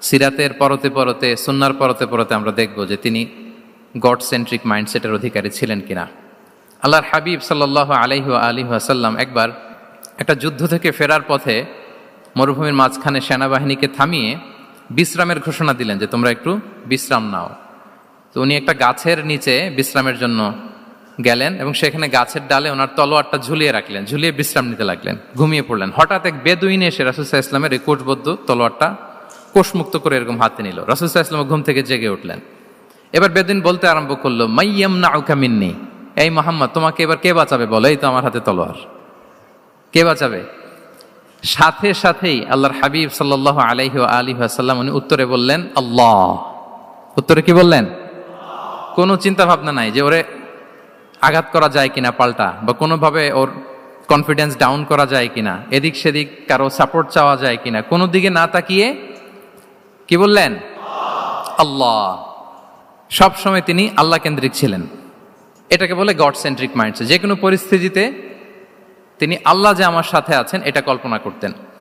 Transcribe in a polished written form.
সিরাতের পরতে পরতে, সুন্নার পরতে পরতে আমরা দেখব যে তিনি গড সেন্ট্রিক মাইন্ডসেটের অধিকারী ছিলেন কিনা। আল্লাহর হাবিব সাল্লাল্লাহু আলাইহি ওয়া আলিহি ওয়াসাল্লাম একবার একটা যুদ্ধ থেকে ফেরার পথে মরুভূমির মাঝখানে সেনাবাহিনীকে থামিয়ে বিশ্রামের ঘোষণা দিলেন যে তোমরা একটু বিশ্রাম নাও। তো উনি একটা গাছের নিচে বিশ্রামের জন্য গেলেন এবং সেখানে গাছের ডালে ওনার তলোয়ারটা ঝুলিয়ে রাখলেন, ঝুলিয়ে বিশ্রাম নিতে লাগলেন, ঘুমিয়ে পড়লেন। হঠাৎ এক বেদুইন এসে রাসূল সাল্লাল্লাহু আলাইহি ওয়াসাল্লামের এই কোষবদ্ধ তলোয়ারটা কোষমুক্ত করে এরকম হাতে নিল। রাসূল সাল্লাল্লাহু আলাইহি ওয়াসাল্লাম ঘুম থেকে জেগে উঠলেন। এবার বেদুইন বলতে আরম্ভ করলো, মাইয়ামনাউকা মিন্নি, এই মুহাম্মদ তোমাকে এবার কে বাঁচাবে বলো, এই তো আমার হাতে তলোয়ার, কে বাঁচাবে? সাথে সাথেই আল্লাহর হাবিব সাল্লাল্লাহু আলাইহি ওয়া আলিহি ওয়াসাল্লাম উনি উত্তরে বললেন আল্লাহ। উত্তরে কি বললেন? কোনো চিন্তা ভাবনা নাই যে ওরে আঘাত করা যায় কিনা পাল্টা, বা কোনোভাবে ওর কনফিডেন্স ডাউন করা যায় কিনা, এদিক সেদিক কারো সাপোর্ট চাওয়া যায় কিনা, কোনো দিকে না তাকিয়ে কি বললেন? আল্লাহ। সব সময় তিনি আল্লাহ কেন্দ্রিক ছিলেন। এটাকে বলে গড সেন্ট্রিক মাইন্ডসেট। যে কোনো পরিস্থিতিতে তিনি আল্লাহ যে আমার সাথে আছেন এটা কল্পনা করতেন।